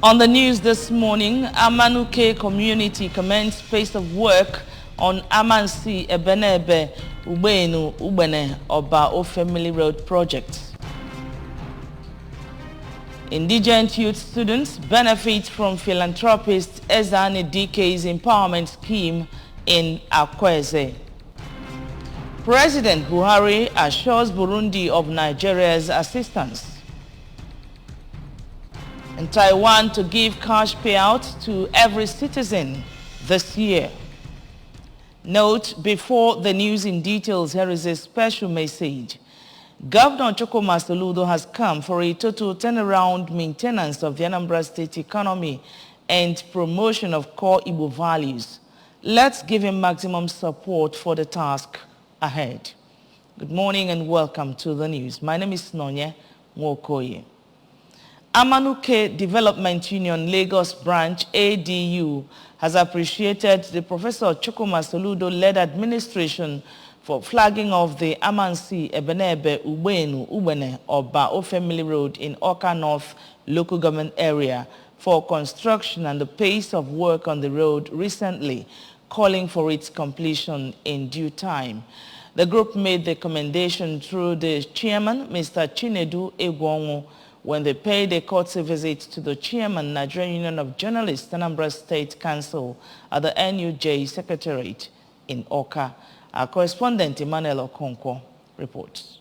On the news this morning, Amanuke community commenced pace of work on Amansi Ebenebe Ubenu Ubene Oba Ofemili Road project. Indigent youth students benefit from philanthropist Ezani DK's empowerment scheme in Akweze. President Buhari assures Burundi of Nigeria's assistance. And Taiwan to give cash payout to every citizen this year. Note, before the news in details, here is a special message. Governor Chukuma Soludo has come for a total turnaround maintenance of the Anambra State economy and promotion of core Igbo values. Let's give him maximum support for the task ahead. Good morning and welcome to the news. My name is Nonye Nwokoye. Amanuke Development Union Lagos Branch ADU has appreciated the Professor Chukuma Soludo-led administration for flagging of the Amansi Ebenebe Ubene Oba Ofemili Road in Awka North local government area for construction and the pace of work on the road recently, calling for its completion in due time. The group made the commendation through the chairman, Mr. Chinedu Egwonwo, when they paid a courtesy visit to the chairman, Nigerian Union of Journalists, Anambra State Council at the NUJ Secretariat in Awka. Our correspondent, Emmanuel Okonkwo, reports.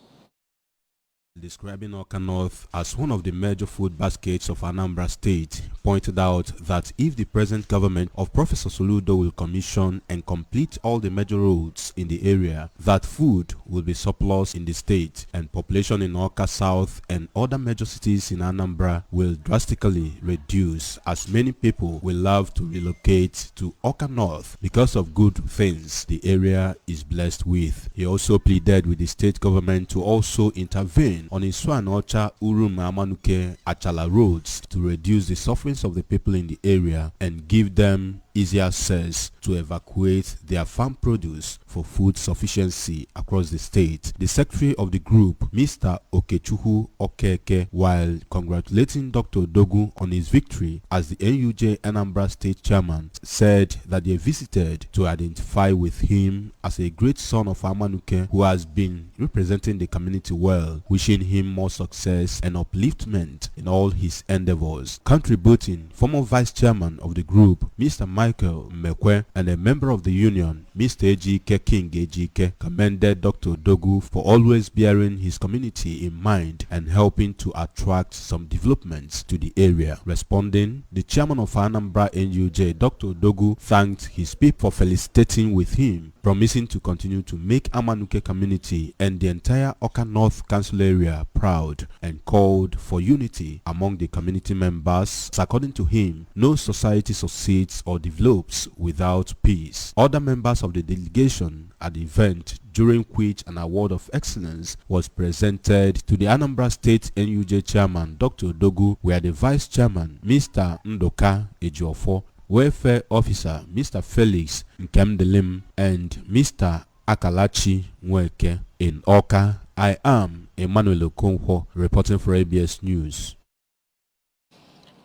Describing Awka North as one of the major food baskets of Anambra State, pointed out that if the present government of Professor Soludo will commission and complete all the major roads in the area, that food will be surplus in the state and population in Awka South and other major cities in Anambra will drastically reduce, as many people will love to relocate to Awka North because of good things the area is blessed with. He also pleaded with the state government to also intervene on Iswan Ocha Urum Amanuke Achala roads to reduce the sufferings of the people in the area and give them easy access to evacuate their farm produce for food sufficiency across the state. The secretary of the group, Mr. Okechuhu Okeke, while congratulating Dr. Dogu on his victory as the NUJ Anambra State chairman, said that they visited to identify with him as a great son of Amanuke who has been representing the community well, wishing him more success and upliftment in all his endeavors. Contributing, former vice chairman of the group, Mr. Michael Mekwe, and a member of the union, Mr. Ejike King Ejike, commended Dr. Dogu for always bearing his community in mind and helping to attract some developments to the area. Responding, the chairman of Anambra NUJ, Dr. Dogu, thanked his people for felicitating with him, promising to continue to make Amanuke community and the entire Awka North Council area proud, and called for unity among the community members. According to him, no society succeeds or develops without peace. Other members of the delegation at the event, during which an award of excellence was presented to the Anambra State NUJ chairman, Dr. Dogu, were the vice chairman, Mr. Ndoka Ejiofo, welfare officer, Mr. Felix Nkemdelim, and Mr. Akalachi Nweke. In Awka, I am Emmanuel Okonkwo, reporting for ABS News.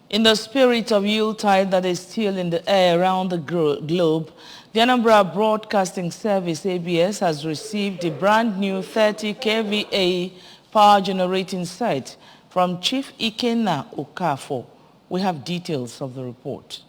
In the spirit of Yuletide that is still in the air around the globe, the Anambra Broadcasting Service, ABS, has received a brand new 30 kVA power generating set from Chief Ikenna Okafor. We have details of the report.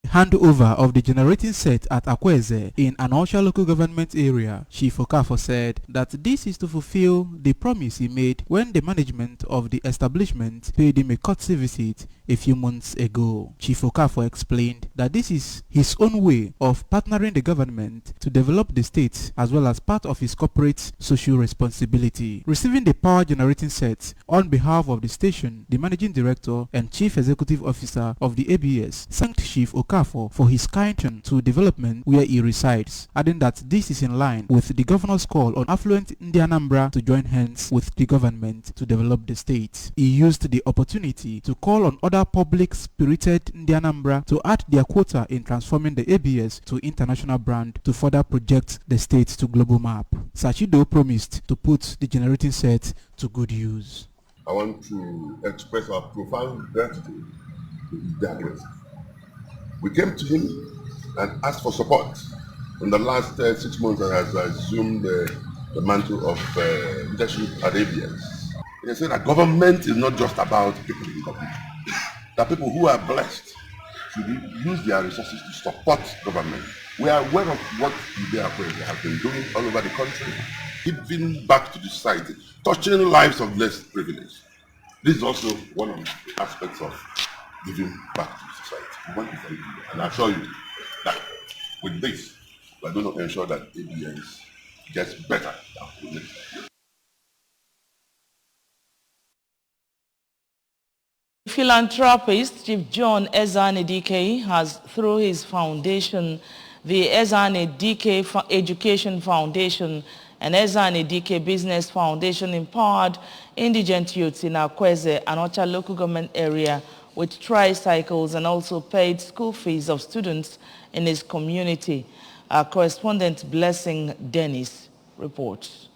Handover of the generating set at Akweze in Anosha local government area, Chief Okafor said that this is to fulfill the promise he made when the management of the establishment paid him a courtesy visit a few months ago. Chief Okafor explained that this is his own way of partnering the government to develop the state as well as part of his corporate social responsibility. Receiving the power generating set on behalf of the station, the managing director and chief executive officer of the ABS thanked Chief Okafor for his kind turn to development where he resides, adding that this is in line with the governor's call on affluent Anambra to join hands with the government to develop the state. He used the opportunity to call on other public-spirited Anambra to add their quota in transforming the ABS to international brand to further project the state to global map. Sachido promised to put the generating set to good use. I want to express our profound gratitude We came to him and asked for support. In the last 6 months, I has assumed the mantle of leadership at ABS. He said that government is not just about people in government. That people who are blessed should use their resources to support government. We are aware of what they have been doing all over the country, giving back to the society, touching lives of less privileged. This is also one of the aspects of giving back to the society. We want to thank you, and I assure you that with this, we are going to ensure that ABS gets better than we. Philanthropist Chief John Ezani Dike has, through his foundation, the Ezani Dike Education Foundation and Ezani Dike Business Foundation, empowered indigent youths in Akweze and Ocha local government area with tricycles and also paid school fees of students in his community. Our correspondent Blessing Dennis reports.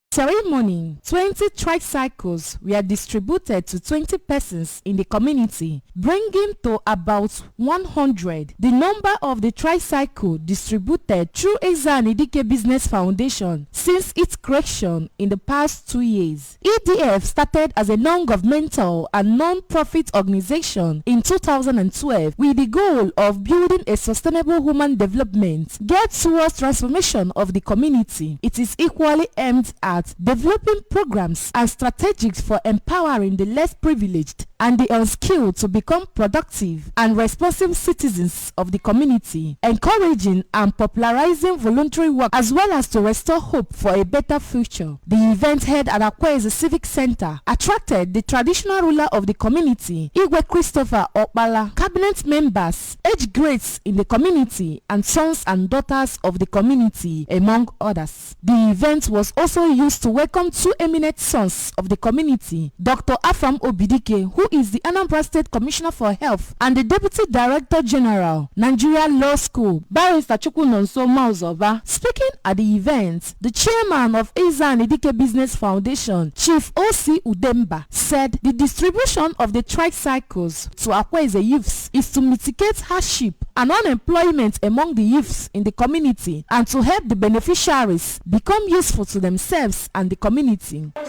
Ceremony, 20 tricycles were distributed to 20 persons in the community, bringing to about 100 the number of the tricycle distributed through Ezani Dike Business Foundation since its creation in the past 2 years. EDF started as a non-governmental and non-profit organization in 2012 with the goal of building a sustainable human development geared towards transformation of the community. It is equally aimed at developing programs and strategies for empowering the less privileged and the unskilled to become productive and responsible citizens of the community, encouraging and popularizing voluntary work as well as to restore hope for a better future. The event held at Akweze Civic Center attracted the traditional ruler of the community, Igwe Christopher Okpala, cabinet members, age grades in the community, and sons and daughters of the community, among others. The event was also used to welcome two eminent sons of the community, Dr. Afam Obidike, who is the Anambra State Commissioner for Health, and the Deputy Director General, Nigeria Law School, Barrister Chukwunonso Mauzoba. Speaking at the event, the chairman of Ezani Dike Business Foundation, Chief O.C. Udemba, said the distribution of the tricycles to Akweze youths is to mitigate hardship and unemployment among the youths in the community and to help the beneficiaries become useful to themselves and the community. It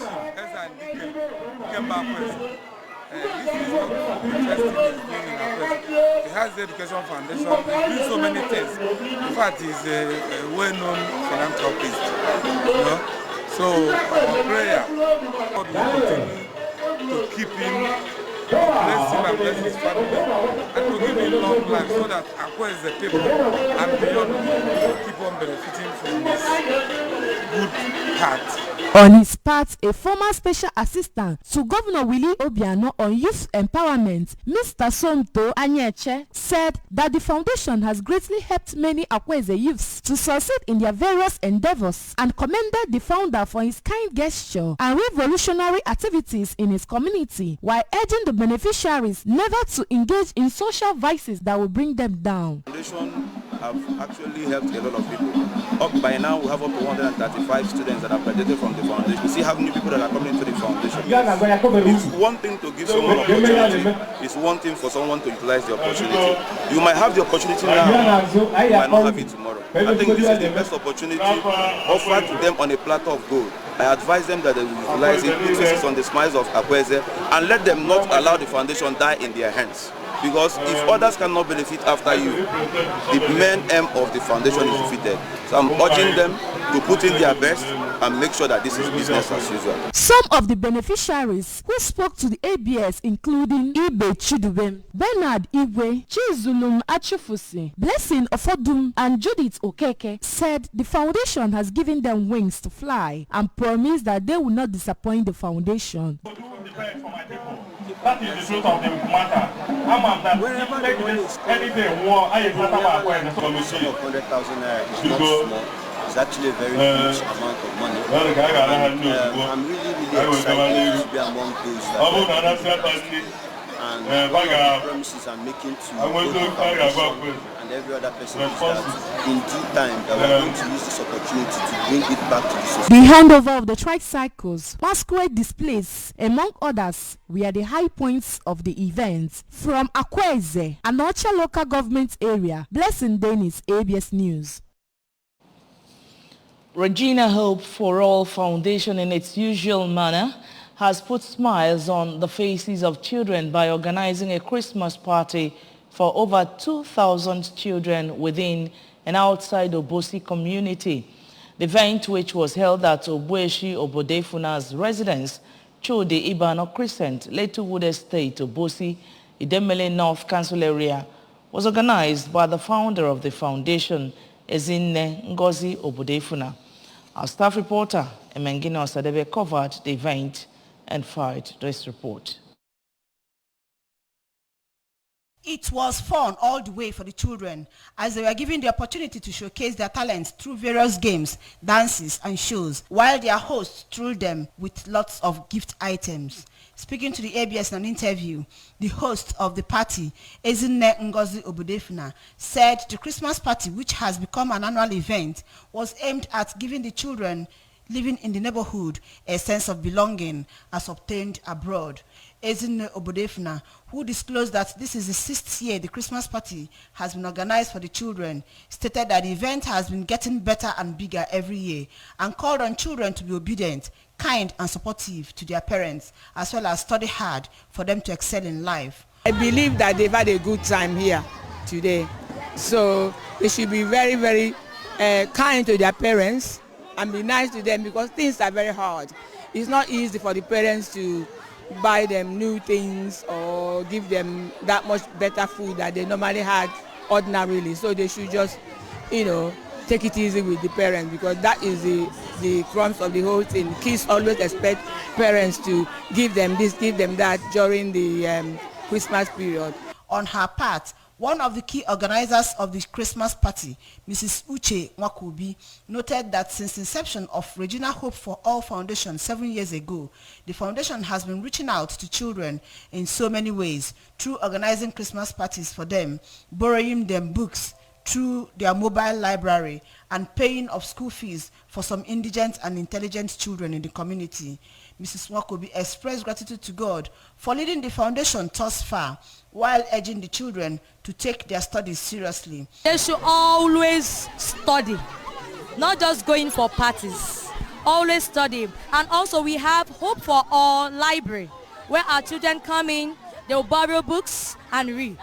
has the Education Foundation. It doing so many things. In fact, he's a well-known philanthropist. You know? So our prayer, God will continue to keep him, bless him and bless his family, and to give him long life so that Akweze people and beyond will keep on benefiting from his good heart. On his part, a former special assistant to Governor Willie Obiano on youth empowerment, Mr. Somto Anyeche, said that the foundation has greatly helped many Akweze youths to succeed in their various endeavors and commended the founder for his kind gesture and revolutionary activities in his community, while urging the beneficiaries never to engage in social vices that will bring them down. The foundation have actually helped a lot of people. Up by now, we have up to 135 students that are graduated from the foundation. We see how many people that are coming to the foundation. It's one thing to give someone opportunity. It's one thing for someone to utilize the opportunity. You might have the opportunity now, you might not have it tomorrow. I think this is the best opportunity offered to them on a platter of gold. I advise them that they will utilize it, put faces on the smiles of Akweze, and let them not allow the foundation die in their hands. Because if others cannot benefit after you, the main aim of the foundation is defeated. So I'm urging them to put in their best and make sure that this is business as usual. Some of the beneficiaries who spoke to the ABS, including Ibe Chidubem, Bernard Igwe, Chizulum Achufusi, Blessing Ofodum, and Judith Okeke, said the foundation has given them wings to fly and promised that they will not disappoint the foundation. That is the truth of the matter. Wherever the money is coming, the sum of 100,000 naira is not small. It's actually a very huge amount of money. I'm really excited to be among those that And one of the promises I'm making to the foundation and every other person is that in due time that we're going to use this opportunity to bring it back to the society. The handover of the tricycles, masquerade displays, among others, were the high points of the event. From Akweze, Anocha local government area, Blessing Dennis, ABS News. Regina Hope for All Foundation, in its usual manner, has put smiles on the faces of children by organizing a Christmas party for over 2,000 children within and outside Obosi community. The event, which was held at Obueshi Obodefuna's residence, Chode Ibano Crescent, Letuwood Estate, Obosi, Idemele North Council area, was organized by the founder of the foundation, Ezinne Ngozi Obodefuna. Our staff reporter, Emengina Osadebe, covered the event and filed this report. It was fun all the way for the children as they were given the opportunity to showcase their talents through various games, dances and shows, while their hosts thrilled them with lots of gift items. Speaking to the ABS in an interview, the host of the party, Ezinne Ngozi Obodefuna, said the Christmas party, which has become an annual event, was aimed at giving the children living in the neighborhood a sense of belonging as obtained abroad. Ezinne Obodefuna, who disclosed that this is the 6th year the Christmas party has been organized for the children, stated that the event has been getting better and bigger every year and called on children to be obedient, kind and supportive to their parents, as well as study hard for them to excel in life. I believe that they've had a good time here today, so they should be very, very kind to their parents and be nice to them, because things are very hard. It's not easy for the parents to buy them new things or give them that much better food that they normally had ordinarily. So they should just, take it easy with the parents, because that is the crumbs of the whole thing. Kids always expect parents to give them this, give them that during the Christmas period. On her part, one of the key organizers of the Christmas party, Mrs. Uche Nwakubi, noted that since inception of Regina Hope for All Foundation 7 years ago, the foundation has been reaching out to children in so many ways through organizing Christmas parties for them, borrowing them books through their mobile library, and paying of school fees for some indigent and intelligent children in the community. Mrs. Nwakubi expressed gratitude to God for leading the foundation thus far, while urging the children to take their studies seriously. They should always study, not just going for parties. Always study. And also we have Hope for All Library, where our children come in, they'll borrow books and read.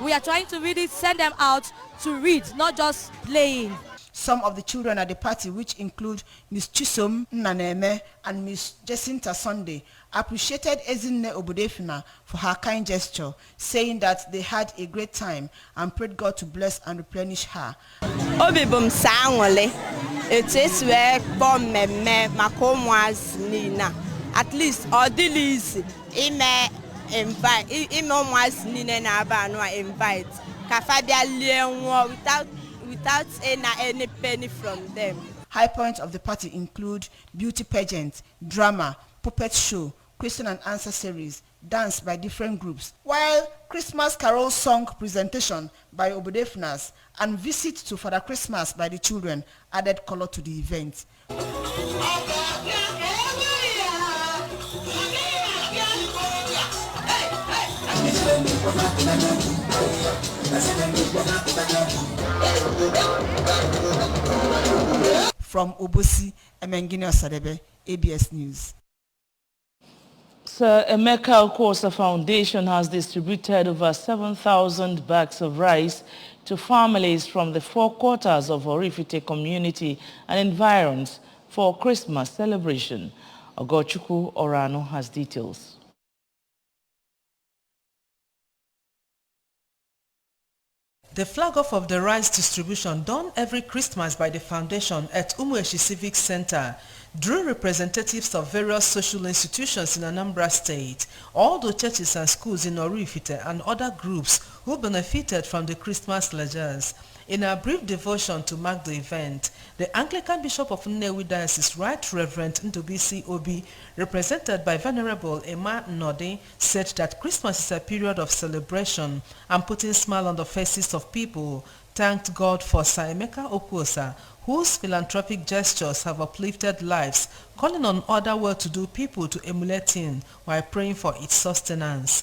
We are trying to really send them out to read, not just playing. Some of the children at the party, which include Ms. Chisom Naneme and Ms. Jacinta Sunday, appreciated Ezinne Obodefuna for her kind gesture, saying that they had a great time and prayed God to bless and replenish her. Obibum sangole, eteswe bommemme makomwas nina. At least odilisi ime invite ime omwas nina na aba no invite. Kafabia leonwo without any penny from them. High points of the party include beauty pageant, drama, puppet show, question and answer series, dance by different groups, while Christmas carol song presentation by Obodefunas and visit to Father Christmas by the children added color to the event. From Obosi, Emengine Osadebe, ABS News. Sir Emeka Okosa Foundation has distributed over 7,000 bags of rice to families from the 4 quarters of Orifite community and environs for Christmas celebration. Ogochukwu Orano has details. The flag off of the rice distribution done every Christmas by the foundation at Umueshi Civic Center drew representatives of various social institutions in Anambra State, all the churches and schools in Orifite and other groups who benefited from the Christmas largesse. In a brief devotion to mark the event, the Anglican Bishop of Nnewi Diocese, Right Reverend Ndubisi Obi, represented by Venerable Emma Nodi, said that Christmas is a period of celebration and putting a smile on the faces of people. Thanked God for Sir Emeka Okwosa, whose philanthropic gestures have uplifted lives, calling on other well-to-do people to emulate him while praying for its sustenance.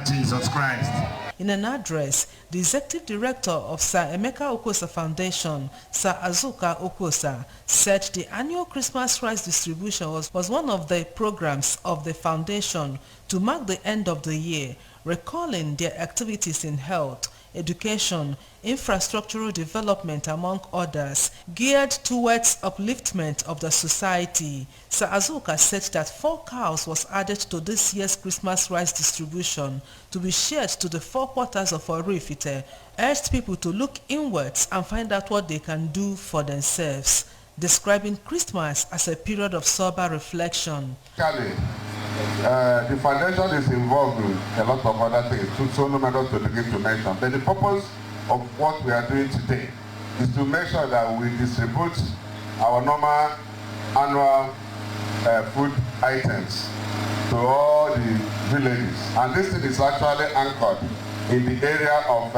Jesus Christ. In an address, the executive director of Sir Emeka Okwosa Foundation, Sir Azuka Okwosa, said the annual Christmas rice distribution was one of the programs of the foundation to mark the end of the year, recalling their activities in health, education, infrastructural development, among others, geared towards upliftment of the society. Sir Azuka said that 4 cows was added to this year's Christmas rice distribution to be shared to the 4 quarters of Orifite, urged people to look inwards and find out what they can do for themselves, describing Christmas as a period of sober reflection. The foundation is involved in a lot of other things, so no matter to begin to mention. But the purpose of what we are doing today is to make sure that we distribute our normal annual food items to all the villages. And this thing is actually anchored in the area of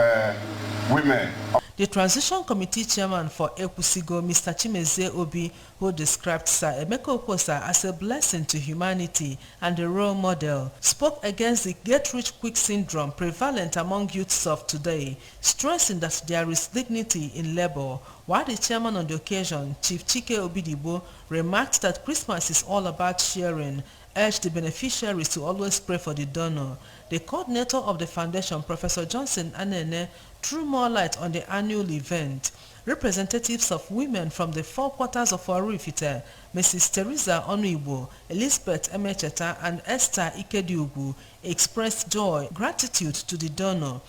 women. The Transition Committee Chairman for Ekwusigo, Mr. Chimeze Obi, who described Sir Emeka Okwosa as a blessing to humanity and a role model, spoke against the get-rich-quick syndrome prevalent among youths of today, stressing that there is dignity in labor, while the chairman on the occasion, Chief Chike Obidibo, remarked that Christmas is all about sharing, urged the beneficiaries to always pray for the donor. The coordinator of the foundation, Professor Johnson Anene, threw more light on the annual event. Representatives of women from the 4 quarters of Orifite, Mrs. Teresa Onuibo, Elizabeth Emecheta, and Esther Ikediugu, expressed joy, gratitude to the donor.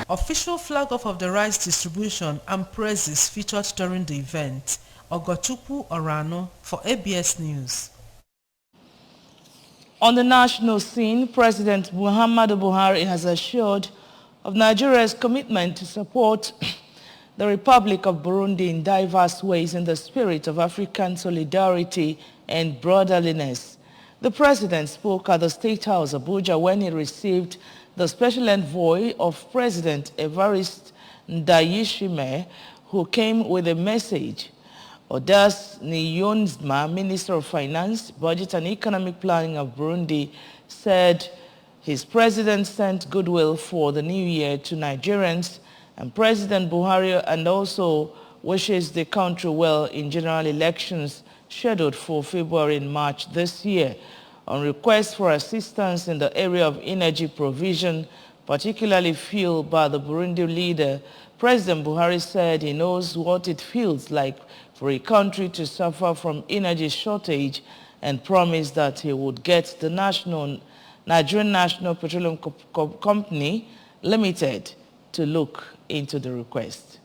Official flag-off of the rice distribution and praises featured during the event. Ogochukwu Orano for ABS News. On the national scene, President Muhammadu Buhari has assured of Nigeria's commitment to support the Republic of Burundi in diverse ways in the spirit of African solidarity and brotherliness. The president spoke at the State House, Abuja, when he received the special envoy of President Evariste Ndayishimiye, who came with a message. Odas Niyonzima, Minister of Finance, Budget and Economic Planning of Burundi, said his president sent goodwill for the new year to Nigerians and President Buhari, and also wishes the country well in general elections scheduled for February and March this year. On request for assistance in the area of energy provision, particularly fueled by the Burundi leader, President Buhari said he knows what it feels like for a country to suffer from energy shortage and promised that he would get the Nigerian National Petroleum Company Limited to look into the request.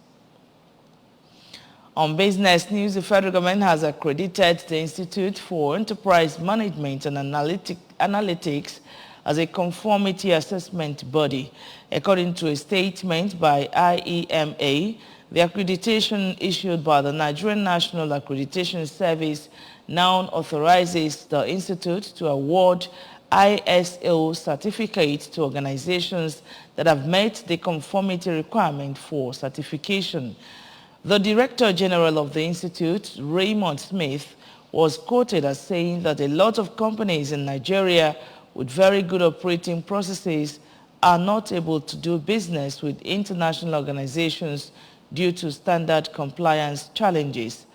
On business news, the federal government has accredited the Institute for Enterprise Management and Analytics as a conformity assessment body. According to a statement by IEMA, the accreditation issued by the Nigerian National Accreditation Service now authorizes the Institute to award ISO certificates to organizations that have met the conformity requirement for certification. The Director General of the Institute, Raymond Smith, was quoted as saying that a lot of companies in Nigeria with very good operating processes are not able to do business with international organizations due to standard compliance challenges.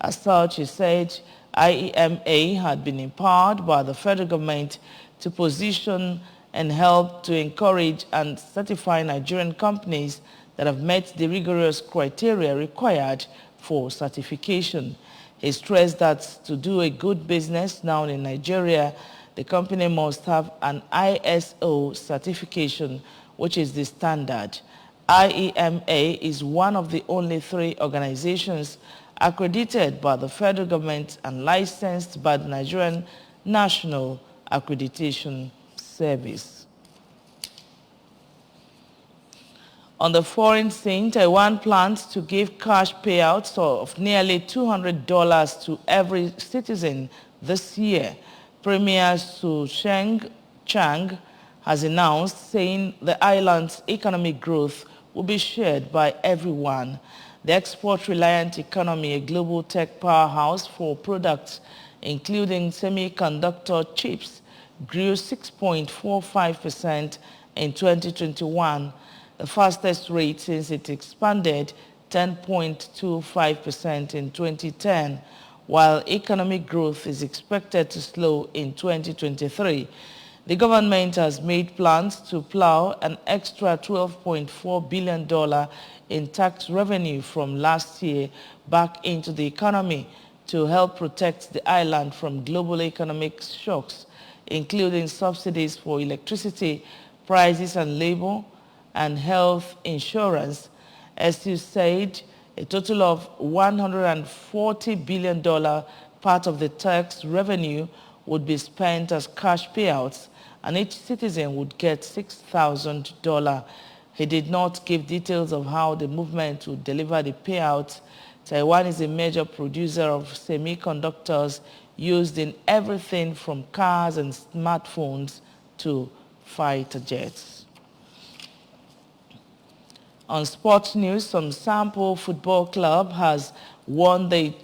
As such, he said IEMA had been empowered by the federal government to position and help to encourage and certify Nigerian companies that have met the rigorous criteria required for certification. He stressed that to do a good business now in Nigeria, the company must have an ISO certification, which is the standard. IEMA is one of the only 3 organizations accredited by the federal government and licensed by the Nigerian National Accreditation Service. On the foreign scene, Taiwan plans to give cash payouts of nearly $200 to every citizen this year. Premier Su Chang has announced, saying the island's economic growth will be shared by everyone. The export-reliant economy, a global tech powerhouse for products including semiconductor chips, grew 6.45% in 2021, the fastest rate since it expanded 10.25% in 2010, while economic growth is expected to slow in 2023. The government has made plans to plow an extra $12.4 billion in tax revenue from last year back into the economy to help protect the island from global economic shocks, including subsidies for electricity, prices and labor, and health insurance. As you said, a total of $140 billion part of the tax revenue would be spent as cash payouts, and each citizen would get $6,000. He did not give details of how the movement would deliver the payouts. Taiwan is a major producer of semiconductors used in everything from cars and smartphones to fighter jets. On sports news, Home Sample Football Club has won the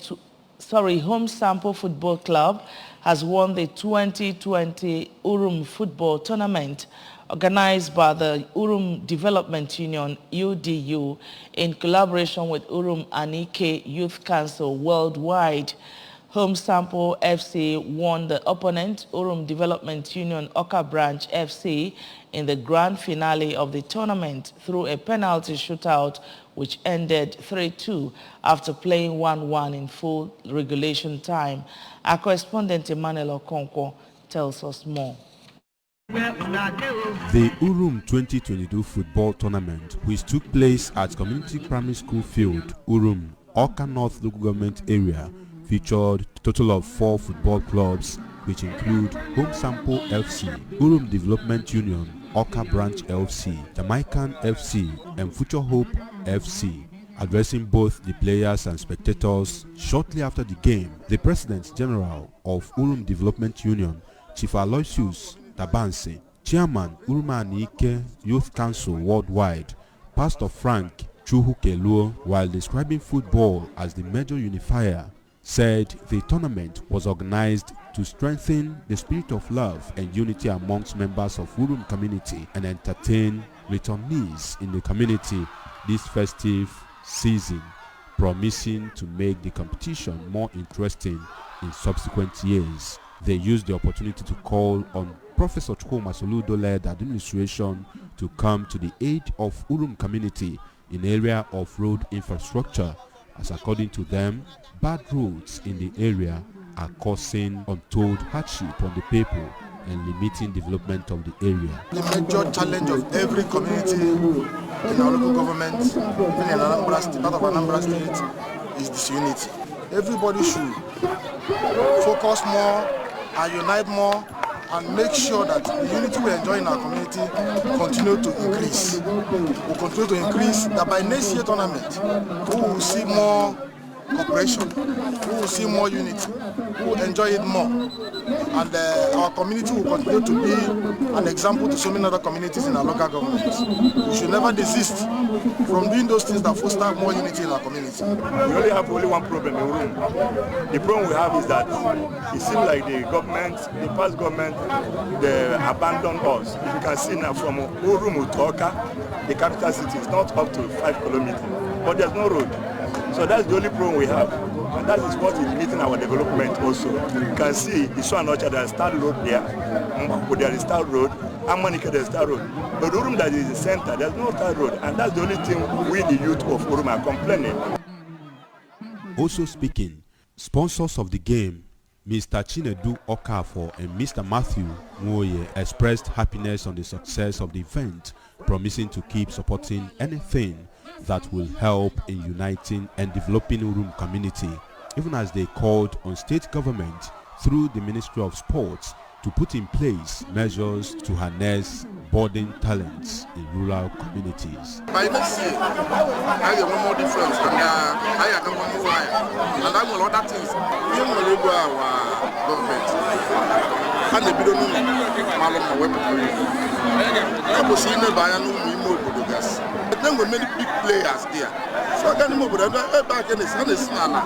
2020 Urum Football Tournament organized by the Urum Development Union, UDU, in collaboration with Urum Anike Youth Council Worldwide. Home Sample FC won the opponent, Urum Development Union Oka Branch FC, in the grand finale of the tournament through a penalty shootout which ended 3-2 after playing 1-1 in full regulation time. Our correspondent Emmanuel Okonkwo tells us more. The Urum 2022 football tournament, which took place at Community Primary School Field, Urum, Oka North Local Government Area, featured a total of 4 football clubs, which include Home Sample FC, Urum Development Union, Oka Branch FC, Jamaican FC, and Future Hope FC. Addressing both the players and spectators shortly after the game, the President General of Urum Development Union, Chief Aloysius Tabanse, Chairman Urum Anike Youth Council Worldwide, Pastor Frank Chuhukeluo, while describing football as the major unifier, said the tournament was organized to strengthen the spirit of love and unity amongst members of Urum community and entertain returnees in the community this festive season, promising to make the competition more interesting in subsequent years. They used the opportunity to call on Professor Chukwu Soludo-led administration to come to the aid of Urum community in area of road infrastructure, as according to them, bad roads in the area are causing untold hardship on the people and limiting development of the area. The major challenge of every community in our local government, even in Anambra State, part of Anambra State, is disunity. Everybody should focus more and unite more and make sure that the unity we enjoy in our community continue to increase. Will continue to increase, that by next year tournament, we will see more cooperation, we will see more unity, we will enjoy it more. And our community will continue to be an example to so many other communities in our local governments. We should never desist from doing those things that foster more unity in our community. We only have one problem in Urum. The problem we have is that it seems like the government, the past government, they abandoned us. If you can see now from Urum to Oka, the capital city is not up to 5 kilometers, but there's no road. So that's the only problem we have. And that is what is limiting our development also. You can see the Swan Orchard, there is Star Road there, there is Star Road, Amanike there is Star Road. But Urum that is in the center, there's no Star Road. And that's the only thing we, the youth of Urum, are complaining. Also speaking, Sponsors of the game, Mr. Chinedu Okafor and Mr. Matthew Nwoye, expressed happiness on the success of the event, promising to keep supporting anything that will help in uniting and developing Urum community, even as they called on state government through the Ministry of Sports to put in place measures to harness budding talents in rural communities. By this year, I have one more difference, and I have one more wire, and I will other things. We will go our government, and the building, Malama weapon. I was in the Bayanu Mobogas. But then we many big players there. So I can't move, but I'm back in the sun is Nana.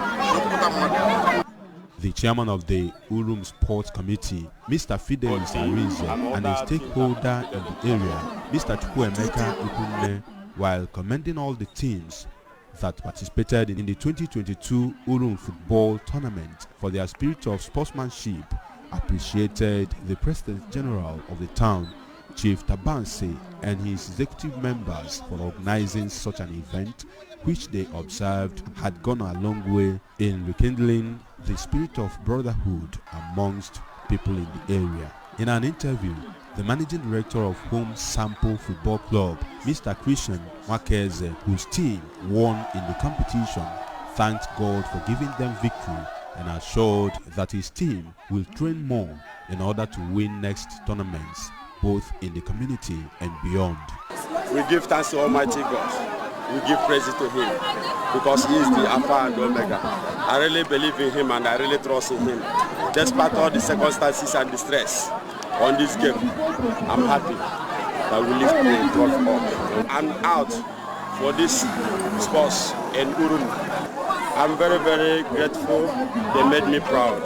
The chairman of the Urum Sports Committee, Mr. Fidelis Arinze, and a stakeholder in the area, Mr. Chukwuemeka Ikunne, while commending all the teams that participated in the 2022 Urum Football Tournament for their spirit of sportsmanship, appreciated the President General of the town, Chief Tabanse, and his executive members for organizing such an event, which they observed had gone a long way in rekindling the spirit of brotherhood amongst people in the area. In an interview, the managing director of Home Sample Football Club, Mr. Christian Mwakeze, whose team won in the competition, thanked God for giving them victory and assured that his team will train more in order to win next tournaments, both in the community and beyond. We give thanks to Almighty God. We give praise to him because he is the Alpha and Omega. I really believe in him and I really trust in him. Despite all the circumstances and the stress on this game, I'm happy that we lift the trophy up. I'm out for this sports in Urum. I'm very, very grateful. They made me proud.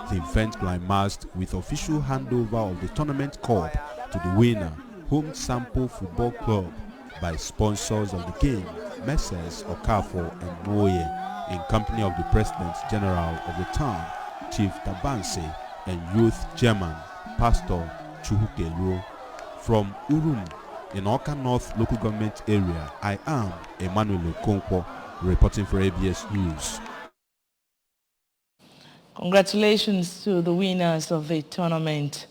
The event climaxed with official handover of the tournament cup to the winner, Home Sample Football Club, by sponsors of the game, Messrs. Okafor and Nwoye, in company of the President General of the town, Chief Tabanse, and youth chairman, Pastor Chukwukeluo. From Urum, in Awka North local government area, I am Emmanuel Okonkwo, reporting for ABS News. Congratulations to the winners of the tournament.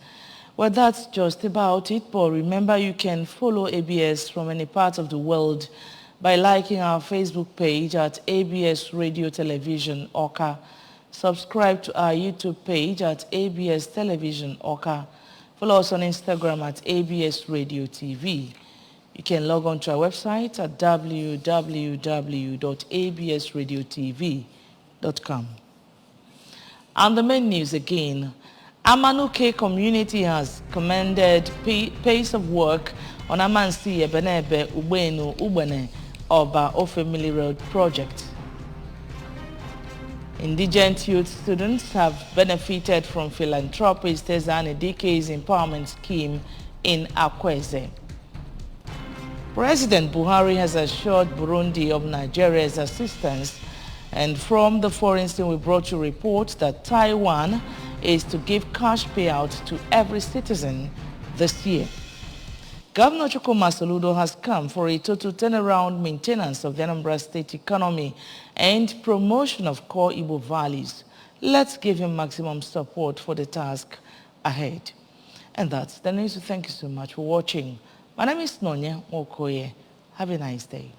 Well, that's just about it, but remember you can follow ABS from any part of the world by liking our Facebook page at ABS Radio Television Awka. Subscribe to our YouTube page at ABS Television Awka. Follow us on Instagram at ABS Radio TV. You can log on to our website at www.absradiotv.com. And the main news again. Amanuke community has commended pace of work on Amansi Ebenebe Ubenu Ubene Oba Ofemili Road project. Indigent youth students have benefited from philanthropist Tezani Dike's empowerment scheme in Akweze. President Buhari has assured Burundi of Nigeria's assistance, and from the foreign scene we brought you reports that Taiwan is to give cash payout to every citizen this year. Governor Chukwuma Soludo has come for a total turnaround maintenance of the Anambra State economy and promotion of core Igbo values. Let's give him maximum support for the task ahead. And that's the news. Thank you so much for watching. My name is Nonya Mokoye. Have a nice day.